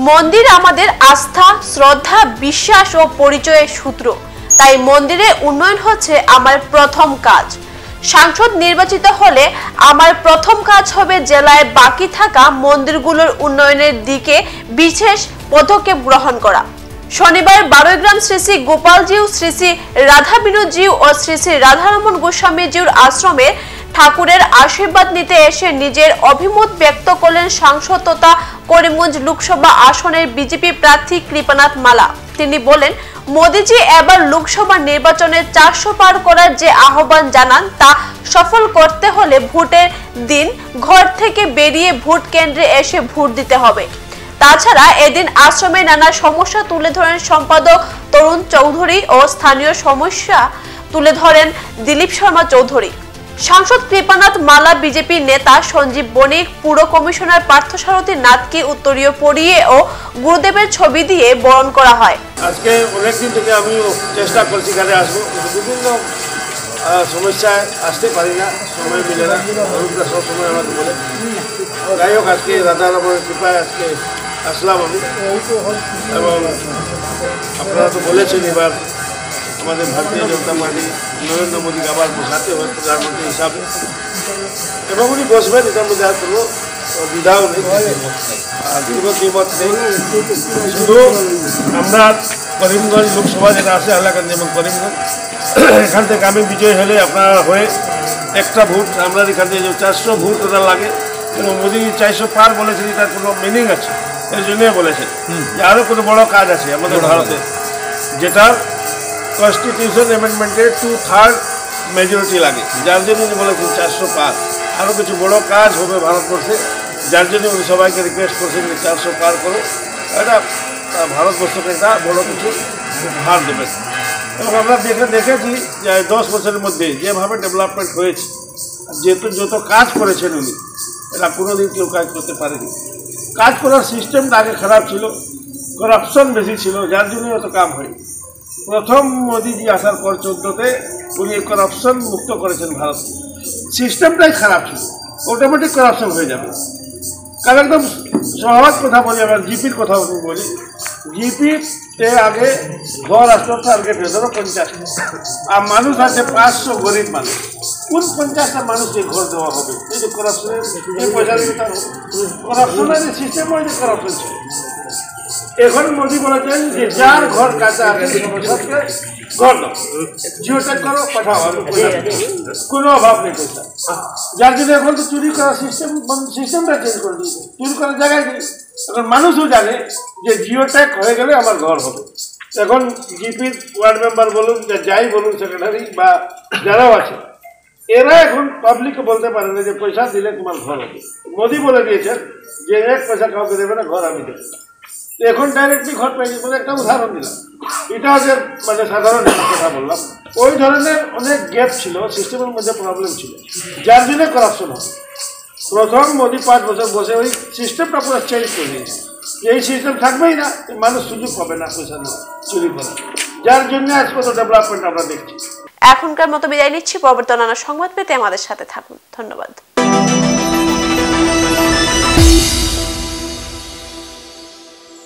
মন্দির আমাদের আস্থা, শ্রদ্ধা, বিশ্বাস ও পরিচয়ের সূত্র। তাই মন্দিরের উন্নয়ন হচ্ছে আমার প্রথম কাজ। সাংসদ নির্বাচিত হলে আমার প্রথম কাজ হবে জেলায় বাকি থাকা মন্দিরগুলোর উন্নয়নের দিকে বিশেষ পদক্ষেপ গ্রহণ করা। শনিবার বারৈগ্রাম শ্রী শ্রী গোপালজিউ, শ্রী শ্রী রাধা বিনোদজিউ ও শ্রী শ্রী রাধারমন গোস্বামীজিউর আশ্রমে ঠাকুরের আশীর্বাদ নিতে এসে নিজের অভিমত ব্যক্ত করলেন সাংসদ তথা করিমগঞ্জ লোকসভা আসনের বিজেপি প্রার্থী কৃপানাথ মালা। তিনি বলেন, মোদীজি এবার লোকসভা নির্বাচনে 400 পার করার যে আহ্বান জানান তা সফল করতে হলে ভোটের দিন ঘর থেকে বেরিয়ে ভোট কেন্দ্রে এসে ভোট দিতে হবে। তাছাড়া এদিন আশ্রমে নানা সমস্যা তুলে ধরেন সম্পাদক তরুণ চৌধুরী ও স্থানীয় সমস্যা তুলে ধরেন দিলীপ শর্মা চৌধুরী। সাংসদ কৃপানাথ মালা, বিজেপি নেতা সঞ্জীব বণিক, পুর কমিশনার পার্থসারথী নাথকে উত্তরীয় পরিয়ে ও গুরুদেবের ছবি দিয়ে বরণ করা হয়। আজকে অনেকদিন থেকে আমি চেষ্টা করছি এখানে আসবো, বিভিন্ন সমস্যায় আসতে পারি না, সময় মিলে না, সব সময় আমাকে বলে। যাই হোক, আজকে রাধারমণের কৃপায় আজকে আসলাম আমি। এবং আপনারা তো বলেছেন এবার আমাদের ভারতীয় জনতা পার্টি নরেন্দ্র মোদীকে আবার বসাতে হবে প্রধানমন্ত্রী হিসাবে, এবং উনি বসবেন, এটার মধ্যে আর কোনো দ্বিধাও নেই, আর কোনো দ্বিমত নেই। শুধু আমরা করিমগঞ্জ লোকসভা যেটা আছে হাইলাকান্দি এবং করিমগঞ্জ, এখান থেকে আমি বিজয় হলে আপনারা হয়ে একটা ভোট আমরা এখান থেকে 400 ভোট ওটা লাগে, এবং মোদী 400 পার বলেছেন, এটার কোনো মিনিং আছে, এর জন্যই বলেছেন যে আরও কোনো বড় কাজ আছে আমাদের ভারতে, যেটা কনস্টিটিউশন অ্যামেন্ডমেন্টের 2/3 মেজরিটি লাগে, যার জন্য উনি বলেছেন 400 পার। আরও কিছু বড় কাজ হবে ভারতবর্ষে, যার জন্য উনি সবাইকে রিকোয়েস্ট করছেন যে 400 পার করো, এটা ভারতবর্ষকে একটা বড় কিছু ভার দেবে। এবং আমরা দেখেছি যে 10 বছরের মধ্যে যেভাবে ডেভেলপমেন্ট হয়েছে, যত কাজ করেছেন উনি, এটা কোনোদিন কেউ কাজ করতে পারেনি। কাজ করার সিস্টেমটা আগে খারাপ ছিল, করাপশন বেশি ছিল, যার জন্যই অত কাম হয়নি। প্রথম মোদীজি আসার পর 14তে উনি করাপশন মুক্ত করেছেন ভারত। সিস্টেমটাই খারাপ ছিল, অটোমেটিক করাপশন হয়ে যাবে। কারণ একদম সহজ কথা বলি, আবার জিপির কথা বলি, জিপিতে আগে ঘর আসতো টার্গেট হয়ে ধরো 50, আর মানুষ আছে 500 গরিব মানুষ, কোন 50টা মানুষকে ঘর দেওয়া হবে? এই যে করাপশনের এই পয়সা দিতে হবে, করাপশনের সিস্টেম হয়েছে করাপশন ছিল। এখন মোদী বলেছেন যে যার ঘর কাছে আছে ঘর দাও, জিওটেক করো, পাঠাও, কোনো অভাব নেই পয়সা। যার জন্য এখন তো চুরি করার সিস্টেমটা চেঞ্জ করে দিয়েছে, চুরি করার জায়গায় নেই। এখন মানুষও জানে যে জিওটেক হয়ে গেলে আমার ঘর হবে। এখন জিপির ওয়ার্ড মেম্বার বলুন, যাই বলুন, সেক্রেটারি বা যারাও আছে, এরা এখন পাবলিককে বলতে পারে না যে পয়সা দিলে তোমার ঘর হবে। মোদী বলে দিয়েছেন যে 1 পয়সা কাউকে দেবে না, ঘর আমি দেবো। এখন ডাইরেক্টলি ঘর পেয়ে যাবে। একটা উদাহরণ দিলাম, এটা যে মানে সাধারণ কথা বললাম, ওই ধরনের অনেক গ্যাপ ছিল, সিস্টেমের মধ্যে প্রবলেম ছিল, যার জন্য করাপশন হবে। প্রথম মোদী 5 বছর বসে ওই সিস্টেমটা পুরো চেঞ্জ করে দিয়েছে। এই সিস্টেম থাকবেই না, মানুষ সুযোগ পাবে না পয়সা নেওয়া, চুরি করা, যার জন্য আজ কত ডেভেলপমেন্ট আমরা দেখছি। এখনকার মতো বিদায় নিচ্ছি। পরবর্তী নানা সংবাদ পেতে আমাদের সাথে থাকুন। ধন্যবাদ।